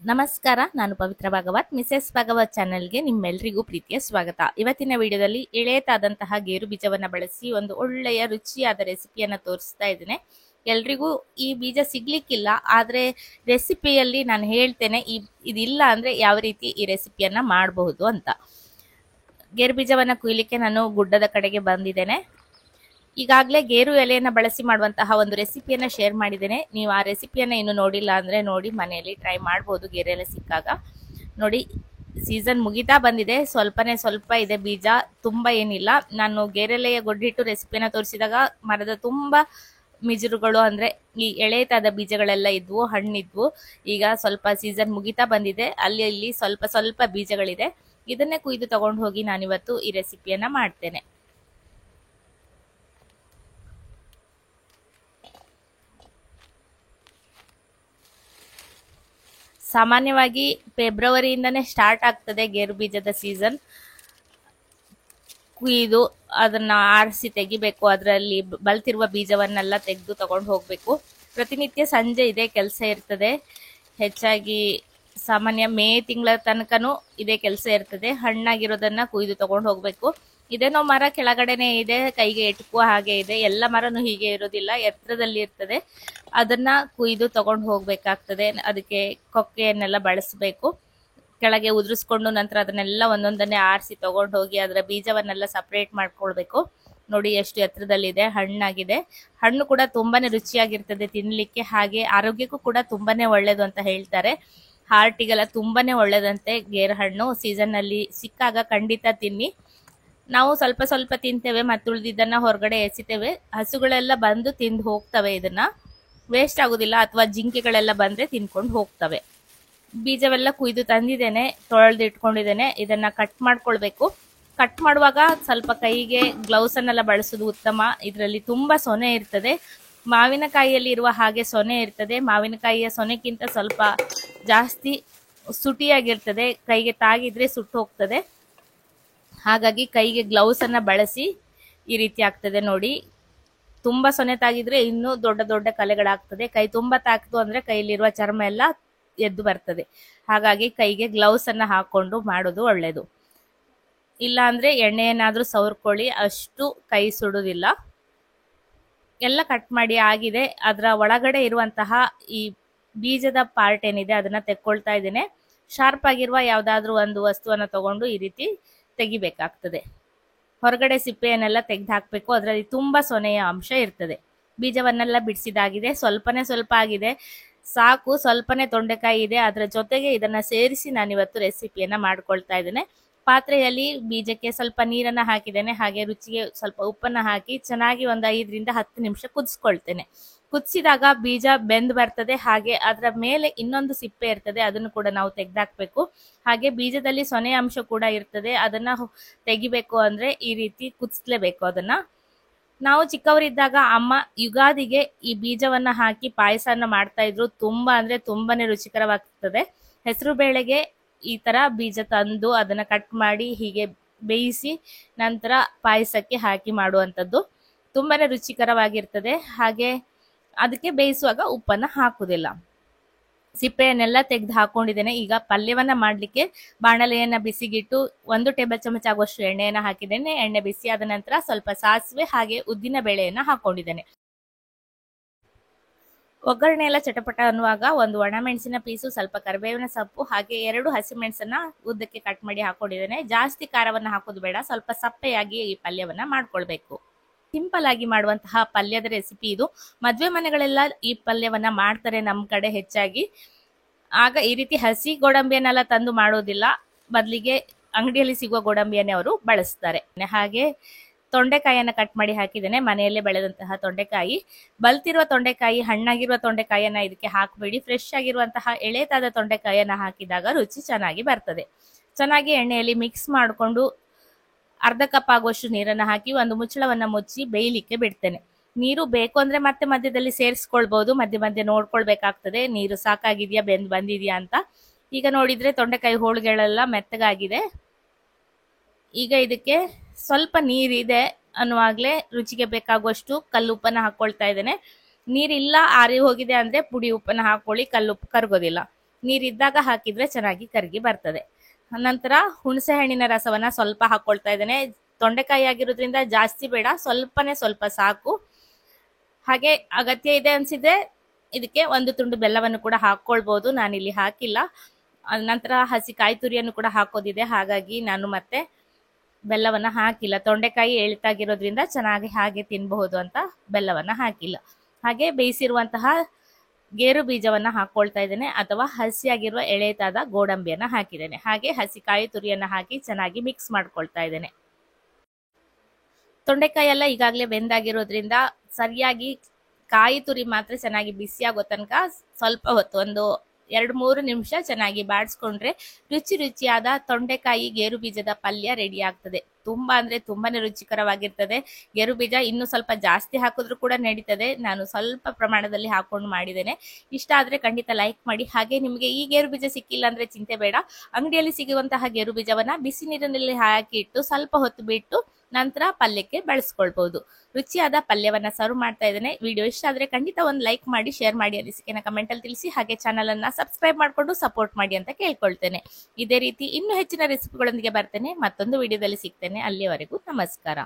ನಮಸ್ಕಾರ, ನಾನು ಪವಿತ್ರ ಭಾಗವತ್. ಮಿಸೆಸ್ ಭಾಗವತ್ ಚಾನೆಲ್ಗೆ ನಿಮ್ಮೆಲ್ಲರಿಗೂ ಪ್ರೀತಿಯ ಸ್ವಾಗತ. ಇವತ್ತಿನ ವಿಡಿಯೋದಲ್ಲಿ ಎಳೆತಾದಂತಹ ಗೇರು ಬೀಜವನ್ನ ಬಳಸಿ ಒಂದು ಒಳ್ಳೆಯ ರುಚಿಯಾದ ರೆಸಿಪಿಯನ್ನ ತೋರಿಸ್ತಾ ಇದ್ದೇನೆ. ಎಲ್ರಿಗೂ ಈ ಬೀಜ ಸಿಗ್ಲಿಕ್ಕಿಲ್ಲ, ಆದ್ರೆ ರೆಸಿಪಿಯಲ್ಲಿ ನಾನು ಹೇಳ್ತೇನೆ ಇದಿಲ್ಲ ಅಂದ್ರೆ ಯಾವ ರೀತಿ ಈ ರೆಸಿಪಿಯನ್ನ ಮಾಡಬಹುದು ಅಂತ. ಗೇರು ಬೀಜವನ್ನ ಕುಯ್ಲಿಕ್ಕೆ ನಾನು ಗುಡ್ಡದ ಕಡೆಗೆ ಬಂದಿದ್ದೇನೆ. ಈಗಾಗಲೇ ಗೇರು ಎಲೆಯನ್ನ ಬಳಸಿ ಮಾಡುವಂತಹ ಒಂದು ರೆಸಿಪಿಯನ್ನ ಶೇರ್ ಮಾಡಿದ್ದೇನೆ. ನೀವು ಆ ರೆಸಿಪಿಯನ್ನ ಇನ್ನು ನೋಡಿಲ್ಲ ಅಂದ್ರೆ ನೋಡಿ, ಮನೆಯಲ್ಲಿ ಟ್ರೈ ಮಾಡಬಹುದು ಗೇರು ಎಲೆ ಸಿಕ್ಕಾಗ. ನೋಡಿ, ಸೀಸನ್ ಮುಗಿತಾ ಬಂದಿದೆ, ಸ್ವಲ್ಪ ಇದೆ ಬೀಜ, ತುಂಬಾ ಏನಿಲ್ಲ. ನಾನು ಗೇರೆಲೆಯ ಗೊಡ್ಡಿಟ್ಟು ರೆಸಿಪಿಯನ್ನ ತೋರಿಸಿದಾಗ ಮರದ ತುಂಬಾ ಮಿಜುರುಗಳು ಅಂದ್ರೆ ಈ ಎಳೆತಾದ ಬೀಜಗಳೆಲ್ಲ ಇದ್ವು, ಹಣ್ಣಿದ್ವು. ಈಗ ಸ್ವಲ್ಪ ಸೀಸನ್ ಮುಗಿತಾ ಬಂದಿದೆ, ಅಲ್ಲಿ ಇಲ್ಲಿ ಸ್ವಲ್ಪ ಬೀಜಗಳಿದೆ. ಇದನ್ನೇ ಕುಯ್ದು ತಗೊಂಡು ಹೋಗಿ ನಾನಿವತ್ತು ಈ ರೆಸಿಪಿಯನ್ನ ಮಾಡ್ತೇನೆ. ಸಾಮಾನ್ಯವಾಗಿ ಫೆಬ್ರವರಿಯಿಂದನೇ ಸ್ಟಾರ್ಟ್ ಆಗ್ತದೆ ಗೇರು ಬೀಜದ ಸೀಸನ್. ಕುಯ್ದು ಅದನ್ನ ಆರಿಸಿ ತೆಗಿಬೇಕು, ಅದರಲ್ಲಿ ಬಲ್ತಿರುವ ಬೀಜವನ್ನೆಲ್ಲ ತೆಗೆದು ತಗೊಂಡು ಹೋಗ್ಬೇಕು. ಪ್ರತಿನಿತ್ಯ ಸಂಜೆ ಇದೇ ಕೆಲಸ ಇರ್ತದೆ. ಹೆಚ್ಚಾಗಿ ಸಾಮಾನ್ಯ ಮೇ ತಿಂಗಳ ತನಕನೂ ಇದೇ ಕೆಲಸ ಇರ್ತದೆ. ಹಣ್ಣಾಗಿರೋದನ್ನ ಕುಯ್ದು ತಗೊಂಡು ಹೋಗ್ಬೇಕು. ಇದೇನೋ ಮರ ಕೆಳಗಡೆನೆ ಇದೆ, ಕೈಗೆ ಎಟುಕುವ ಹಾಗೆ ಇದೆ. ಎಲ್ಲ ಮರನು ಹೀಗೆ ಇರೋದಿಲ್ಲ, ಎತ್ತರದಲ್ಲಿ ಇರ್ತದೆ. ಅದನ್ನ ಕುಯ್ದು ತಗೊಂಡು ಹೋಗ್ಬೇಕಾಗ್ತದೆ. ಅದಕ್ಕೆ ಕೊಕ್ಕೆಯನ್ನೆಲ್ಲ ಬಳಸಬೇಕು. ಕೆಳಗೆ ಉದುರಿಸ್ಕೊಂಡು ನಂತರ ಅದನ್ನೆಲ್ಲ ಒಂದೊಂದನ್ನೇ ಆರಿಸಿ ತಗೊಂಡು ಹೋಗಿ ಅದರ ಬೀಜವನ್ನೆಲ್ಲ ಸಪರೇಟ್ ಮಾಡ್ಕೊಳ್ಬೇಕು. ನೋಡಿ ಎಷ್ಟು ಎತ್ತರದಲ್ಲಿದೆ, ಹಣ್ಣಾಗಿದೆ. ಹಣ್ಣು ಕೂಡ ತುಂಬಾನೇ ರುಚಿಯಾಗಿರ್ತದೆ ತಿನ್ಲಿಕ್ಕೆ, ಹಾಗೆ ಆರೋಗ್ಯಕ್ಕೂ ಕೂಡ ತುಂಬಾನೇ ಒಳ್ಳೇದು ಅಂತ ಹೇಳ್ತಾರೆ. ಹಾರ್ಟಿಗೆಲ್ಲ ತುಂಬಾನೇ ಒಳ್ಳೇದಂತೆ ಗೇರು ಹಣ್ಣು. ಸೀಸನ್ ಅಲ್ಲಿ ಸಿಕ್ಕಾಗ ಖಂಡಿತ ತಿನ್ನಿ. ನಾವು ಸ್ವಲ್ಪ ತಿಂತೇವೆ, ಮತ್ತು ಉಳಿದಿದ್ದನ್ನ ಹೊರಗಡೆ ಎಸಿತೇವೆ. ಹಸುಗಳೆಲ್ಲ ಬಂದು ತಿಂದು ಹೋಗ್ತವೆ, ಇದನ್ನ ವೇಸ್ಟ್ ಆಗುದಿಲ್ಲ. ಅಥವಾ ಜಿಂಕೆಗಳೆಲ್ಲ ಬಂದ್ರೆ ತಿನ್ಕೊಂಡು ಹೋಗ್ತವೆ. ಬೀಜವೆಲ್ಲ ಕುಯ್ದು ತಂದಿದ್ದೇನೆ, ತೊಳೆದು ಇಟ್ಕೊಂಡಿದ್ದೇನೆ. ಇದನ್ನ ಕಟ್ ಮಾಡ್ಕೊಳ್ಬೇಕು. ಕಟ್ ಮಾಡುವಾಗ ಸ್ವಲ್ಪ ಕೈಗೆ ಗ್ಲೌಸ್ ಅನ್ನೆಲ್ಲ ಬಳಸೋದು ಉತ್ತಮ. ಇದರಲ್ಲಿ ತುಂಬಾ ಸೊನೆ ಇರ್ತದೆ. ಮಾವಿನಕಾಯಿಯಲ್ಲಿ ಇರುವ ಹಾಗೆ ಸೊನೆ ಇರ್ತದೆ. ಮಾವಿನಕಾಯಿಯ ಸೊನೆಗಿಂತ ಸ್ವಲ್ಪ ಜಾಸ್ತಿ ಸುಟಿಯಾಗಿರ್ತದೆ. ಕೈಗೆ ತಾಗಿದ್ರೆ ಸುಟ್ಟು ಹೋಗ್ತದೆ. ಹಾಗಾಗಿ ಕೈಗೆ ಗ್ಲೌಸ್ ಅನ್ನ ಬಳಸಿ ಈ ರೀತಿ ಆಗ್ತದೆ ನೋಡಿ. ತುಂಬಾ ಸೊನೆ ತಾಗಿದ್ರೆ ಇನ್ನೂ ದೊಡ್ಡ ಕಲೆಗಳಾಗ್ತದೆ. ಕೈ ತುಂಬಾ ತಾಕ್ತು ಅಂದ್ರೆ ಕೈಲಿರುವ ಚರ್ಮ ಎಲ್ಲ ಎದ್ದು ಬರ್ತದೆ. ಹಾಗಾಗಿ ಕೈಗೆ ಗ್ಲೌಸ್ ಅನ್ನ ಹಾಕೊಂಡು ಮಾಡೋದು ಒಳ್ಳೇದು. ಇಲ್ಲ ಅಂದ್ರೆ ಎಣ್ಣೆಯನ್ನಾದ್ರೂ ಸವರ್ಕೊಳ್ಳಿ, ಅಷ್ಟು ಕೈ ಸುಡುದಿಲ್ಲ. ಎಲ್ಲ ಕಟ್ ಮಾಡಿ ಆಗಿದೆ. ಅದರ ಒಳಗಡೆ ಇರುವಂತಹ ಈ ಬೀಜದ ಪಾರ್ಟ್ ಏನಿದೆ ಅದನ್ನ ತೆಕ್ಕೊಳ್ತಾ ಇದ್ದೇನೆ. ಶಾರ್ಪ್ ಆಗಿರುವ ಯಾವ್ದಾದ್ರು ಒಂದು ವಸ್ತುವನ್ನ ತಗೊಂಡು ಈ ರೀತಿ ತೆಗಿಬೇಕಾಗ್ತದೆ. ಹೊರಗಡೆ ಸಿಪ್ಪೆಯನ್ನೆಲ್ಲ ತೆಗೆದು ಹಾಕ್ಬೇಕು. ಅದರಲ್ಲಿ ತುಂಬಾ ಸೊನೆಯ ಅಂಶ ಇರ್ತದೆ. ಬೀಜವನ್ನೆಲ್ಲ ಬಿಡಿಸಿದಾಗಿದೆ. ಸ್ವಲ್ಪ ಆಗಿದೆ, ಸಾಕು. ಸ್ವಲ್ಪನೇ ತೊಂಡೆಕಾಯಿ ಇದೆ, ಅದರ ಜೊತೆಗೆ ಇದನ್ನ ಸೇರಿಸಿ ನಾನಿವತ್ತು ರೆಸಿಪಿಯನ್ನ ಮಾಡ್ಕೊಳ್ತಾ ಇದ್ದೇನೆ. ಪಾತ್ರೆಯಲ್ಲಿ ಬೀಜಕ್ಕೆ ಸ್ವಲ್ಪ ನೀರನ್ನ ಹಾಕಿದ್ದೇನೆ, ಹಾಗೆ ರುಚಿಗೆ ಸ್ವಲ್ಪ ಉಪ್ಪನ್ನ ಹಾಕಿ ಚೆನ್ನಾಗಿ ಒಂದು 5ರಿಂದ 10 ನಿಮಿಷ ಕುದಿಸ್ಕೊಳ್ತೇನೆ. ಕುದಿಸಿದಾಗ ಬೀಜ ಬೆಂದು ಬರ್ತದೆ. ಹಾಗೆ ಅದರ ಮೇಲೆ ಇನ್ನೊಂದು ಸಿಪ್ಪೆ ಇರ್ತದೆ, ಅದನ್ನು ಕೂಡ ನಾವು ತೆಗೆದಾಕ್ಬೇಕು. ಹಾಗೆ ಬೀಜದಲ್ಲಿ ಸೊನೆ ಅಂಶ ಕೂಡ ಇರ್ತದೆ, ಅದನ್ನ ತೆಗಿಬೇಕು ಅಂದ್ರೆ ಈ ರೀತಿ ಕುದಿಸ್ಲೇಬೇಕು. ಅದನ್ನ ನಾವು ಚಿಕ್ಕವರಿದ್ದಾಗ ಅಮ್ಮ ಯುಗಾದಿಗೆ ಈ ಬೀಜವನ್ನ ಹಾಕಿ ಪಾಯಸನ ಮಾಡ್ತಾ ಇದ್ರು. ತುಂಬಾ ಅಂದ್ರೆ ತುಂಬಾನೇ ರುಚಿಕರವಾಗ್ತದೆ. ಹೆಸರು ಬೇಳೆಗೆ ಈ ತರ ಬೀಜ ತಂದು ಅದನ್ನ ಕಟ್ ಮಾಡಿ ಹೀಗೆ ಬೇಯಿಸಿ ನಂತರ ಪಾಯಸಕ್ಕೆ ಹಾಕಿ ಮಾಡುವಂಥದ್ದು ತುಂಬಾನೇ ರುಚಿಕರವಾಗಿರ್ತದೆ. ಹಾಗೆ ಅದಕ್ಕೆ ಬೇಯಿಸುವಾಗ ಉಪ್ಪನ್ನ ಹಾಕುದಿಲ್ಲ. ಸಿಪ್ಪೆಯನ್ನೆಲ್ಲ ತೆಗೆದು ಹಾಕೊಂಡಿದ್ದೇನೆ. ಈಗ ಪಲ್ಯವನ್ನ ಮಾಡ್ಲಿಕ್ಕೆ ಬಾಣಲೆಯನ್ನ ಬಿಸಿಗಿಟ್ಟು 1 ಟೇಬಲ್ ಚಮಚ ಆಗುವಷ್ಟು ಎಣ್ಣೆಯನ್ನ ಹಾಕಿದ್ದೇನೆ. ಎಣ್ಣೆ ಬಿಸಿ ಆದ ನಂತರ ಸ್ವಲ್ಪ ಸಾಸಿವೆ ಹಾಗೆ ಉದ್ದಿನ ಬೇಳೆಯನ್ನ ಹಾಕೊಂಡಿದ್ದೇನೆ. ಒಗ್ಗರಣೆ ಎಲ್ಲ ಚಟಪಟ ಅನ್ನುವಾಗ ಒಂದು ಒಣಮೆಣಸಿನ ಪೀಸು, ಸ್ವಲ್ಪ ಕರಿಬೇವಿನ ಸೊಪ್ಪು ಹಾಗೆ 2 ಹಸಿಮೆಣಸನ್ನ ಉದ್ದಕ್ಕೆ ಕಟ್ ಮಾಡಿ ಹಾಕೊಂಡಿದ್ದೇನೆ. ಜಾಸ್ತಿ ಖಾರವನ್ನ ಹಾಕೋದು ಬೇಡ, ಸ್ವಲ್ಪ ಸಪ್ಪೆಯಾಗಿ ಈ ಪಲ್ಯವನ್ನ ಮಾಡ್ಕೊಳ್ಬೇಕು. ಸಿಂಪಲ್ ಆಗಿ ಮಾಡುವಂತಹ ಪಲ್ಯದ ರೆಸಿಪಿ ಇದು. ಮದ್ವೆ ಮನೆಗಳೆಲ್ಲ ಈ ಪಲ್ಯವನ್ನ ಮಾಡ್ತಾರೆ ನಮ್ ಕಡೆ ಹೆಚ್ಚಾಗಿ. ಆಗ ಈ ರೀತಿ ಹಸಿ ಗೋಡಂಬಿಯನ್ನೆಲ್ಲ ತಂದು ಮಾಡೋದಿಲ್ಲ, ಬದಲಿಗೆ ಅಂಗಡಿಯಲ್ಲಿ ಸಿಗುವ ಗೋಡಂಬಿಯನ್ನೇ ಅವರು ಬಳಸ್ತಾರೆ. ಹಾಗೆ ತೊಂಡೆಕಾಯಿಯನ್ನ ಕಟ್ ಮಾಡಿ ಹಾಕಿದ್ದೇನೆ, ಮನೆಯಲ್ಲೇ ಬೆಳೆದಂತಹ ತೊಂಡೆಕಾಯಿ. ಬಲ್ತಿರುವ ತೊಂಡೆಕಾಯಿ, ಹಣ್ಣಾಗಿರುವ ತೊಂಡೆಕಾಯಿಯನ್ನ ಇದಕ್ಕೆ ಹಾಕಬೇಡಿ. ಫ್ರೆಶ್ ಆಗಿರುವಂತಹ ಎಳೆತಾದ ತೊಂಡೆಕಾಯಿಯನ್ನ ಹಾಕಿದಾಗ ರುಚಿ ಚೆನ್ನಾಗಿ ಬರ್ತದೆ. ಚೆನ್ನಾಗಿ ಎಣ್ಣೆಯಲ್ಲಿ ಮಿಕ್ಸ್ ಮಾಡಿಕೊಂಡು ಅರ್ಧ ಕಪ್ ಆಗುವಷ್ಟು ನೀರನ್ನ ಹಾಕಿ ಒಂದು ಮುಚ್ಚಳವನ್ನ ಮುಚ್ಚಿ ಬೇಯಲಿಕ್ಕೆ ಬಿಡ್ತೇನೆ. ನೀರು ಬೇಕು ಅಂದ್ರೆ ಮತ್ತೆ ಮಧ್ಯದಲ್ಲಿ ಸೇರಿಸ್ಕೊಳ್ಬಹುದು, ಮಧ್ಯೆ ನೋಡ್ಕೊಳ್ಬೇಕಾಗ್ತದೆ ನೀರು ಸಾಕಾಗಿದ್ಯಾ, ಬಂದಿದ್ಯಾ ಅಂತ. ಈಗ ನೋಡಿದ್ರೆ ತೊಂಡೆಕಾಯಿ ಹೋಳುಗಳೆಲ್ಲ ಮೆತ್ತಗಾಗಿದೆ. ಈಗ ಇದಕ್ಕೆ ಸ್ವಲ್ಪ ನೀರಿದೆ ಅನ್ನುವಾಗ್ಲೇ ರುಚಿಗೆ ಬೇಕಾಗುವಷ್ಟು ಕಲ್ಲುಪ್ಪನ್ನ ಹಾಕೊಳ್ತಾ ಇದ್ದೇನೆ. ನೀರಿಲ್ಲ, ಆರಿ ಹೋಗಿದೆ ಅಂದ್ರೆ ಪುಡಿ ಉಪ್ಪನ್ನ ಹಾಕೊಳ್ಳಿ, ಕಲ್ಲುಪ್ಪು ಕರಗೋದಿಲ್ಲ. ನೀರಿದ್ದಾಗ ಹಾಕಿದ್ರೆ ಚೆನ್ನಾಗಿ ಕರಗಿ ಬರ್ತದೆ. ನಂತರ ಹುಣಸೆ ಹಣ್ಣಿನ ರಸವನ್ನ ಸ್ವಲ್ಪ ಹಾಕೊಳ್ತಾ ಇದ್ದೇನೆ. ತೊಂಡೆಕಾಯಿ ಆಗಿರೋದ್ರಿಂದ ಜಾಸ್ತಿ ಬೇಡ, ಸ್ವಲ್ಪ ಸಾಕು. ಹಾಗೆ ಅಗತ್ಯ ಇದೆ ಅನ್ಸಿದ್ರೆ ಇದಕ್ಕೆ ಒಂದು ತುಂಡು ಬೆಲ್ಲವನ್ನು ಕೂಡ ಹಾಕೊಳ್ಬಹುದು, ನಾನಿಲ್ಲಿ ಹಾಕಿಲ್ಲ. ನಂತರ ಹಸಿ ಕಾಯಿ ತುರಿಯನ್ನು ಕೂಡ ಹಾಕೋದಿದೆ, ಹಾಗಾಗಿ ನಾನು ಮತ್ತೆ ಬೆಲ್ಲವನ್ನ ಹಾಕಿಲ್ಲ. ತೊಂಡೆಕಾಯಿ ಎಳಿತಾಗಿರೋದ್ರಿಂದ ಚೆನ್ನಾಗಿ ಹಾಗೆ ತಿನ್ನಬಹುದು ಅಂತ ಬೆಲ್ಲವನ್ನ ಹಾಕಿಲ್ಲ. ಹಾಗೆ ಬೇಯಿಸಿರುವಂತಹ ಗೇರು ಬೀಜವನ್ನ ಹಾಕೊಳ್ತಾ ಇದ್ದೇನೆ, ಅಥವಾ ಹಸಿಯಾಗಿರುವ ಎಳೆತಾದ ಗೋಡಂಬಿಯನ್ನ ಹಾಕಿದ್ದೇನೆ. ಹಾಗೆ ಹಸಿ ಕಾಯಿ ತುರಿಯನ್ನ ಹಾಕಿ ಚೆನ್ನಾಗಿ ಮಿಕ್ಸ್ ಮಾಡ್ಕೊಳ್ತಾ ಇದ್ದೇನೆ. ತೊಂಡೆಕಾಯಿ ಎಲ್ಲ ಈಗಾಗಲೇ ಬೆಂದಾಗಿರೋದ್ರಿಂದ ಸರಿಯಾಗಿ ಕಾಯಿ ತುರಿ ಮಾತ್ರ ಚೆನ್ನಾಗಿ ಬಿಸಿ ಆಗೋ ತನಕ ಸ್ವಲ್ಪ ಹೊತ್ತು, ಒಂದು 2-3 ನಿಮಿಷ ಚೆನ್ನಾಗಿ ಬಾಡಿಸ್ಕೊಂಡ್ರೆ ರುಚಿಯಾದ ತೊಂಡೆಕಾಯಿ ಗೇರು ಬೀಜದ ಪಲ್ಯ ರೆಡಿ ಆಗ್ತದೆ. ತುಂಬಾ ಅಂದ್ರೆ ತುಂಬಾನೇ ರುಚಿಕರವಾಗಿರ್ತದೆ. ಗೇರು ಬೀಜ ಇನ್ನು ಸ್ವಲ್ಪ ಜಾಸ್ತಿ ಹಾಕಿದ್ರು ಕೂಡ ನಡೀತದೆ, ನಾನು ಸ್ವಲ್ಪ ಪ್ರಮಾಣದಲ್ಲಿ ಹಾಕೊಂಡು ಮಾಡಿದ್ದೇನೆ. ಇಷ್ಟ ಆದ್ರೆ ಖಂಡಿತ ಲೈಕ್ ಮಾಡಿ. ಹಾಗೆ ನಿಮಗೆ ಈ ಗೇರು ಬೀಜ ಸಿಕ್ಕಿಲ್ಲ ಅಂದ್ರೆ ಚಿಂತೆ ಬೇಡ, ಅಂಗಡಿಯಲ್ಲಿ ಸಿಗುವಂತಹ ಗೇರು ಬೀಜವನ್ನ ಬಿಸಿ ನೀರಿನಲ್ಲಿ ಹಾಕಿ ಇಟ್ಟು ಸ್ವಲ್ಪ ಹೊತ್ತು ಬಿಟ್ಟು ನಂತರ ಪಲ್ಯಕ್ಕೆ ಬಳಸ್ಕೊಳ್ಬಹುದು. ರುಚಿಯಾದ ಪಲ್ಯವನ್ನ ಸರ್ವ್ ಮಾಡ್ತಾ ಇದ್ದೇನೆ. ವಿಡಿಯೋ ಇಷ್ಟ ಆದ್ರೆ ಖಂಡಿತ ಒಂದು ಲೈಕ್ ಮಾಡಿ, ಶೇರ್ ಮಾಡಿ, ಅನಿಸಿಕೆನ ಕಮೆಂಟ್ ಅಲ್ಲಿ ತಿಳಿಸಿ. ಹಾಗೆ ಚಾನಲ್ ಅನ್ನ ಸಬ್ಸ್ಕ್ರೈಬ್ ಮಾಡ್ಕೊಂಡು ಸಪೋರ್ಟ್ ಮಾಡಿ ಅಂತ ಕೇಳ್ಕೊಳ್ತೇನೆ. ಇದೇ ರೀತಿ ಇನ್ನೂ ಹೆಚ್ಚಿನ ರೆಸಿಪಿಗಳೊಂದಿಗೆ ಬರ್ತೇನೆ, ಮತ್ತೊಂದು ವಿಡಿಯೋದಲ್ಲಿ ಸಿಗ್ತೇನೆ. ಅಲ್ಲಿಯವರೆಗೂ ನಮಸ್ಕಾರ.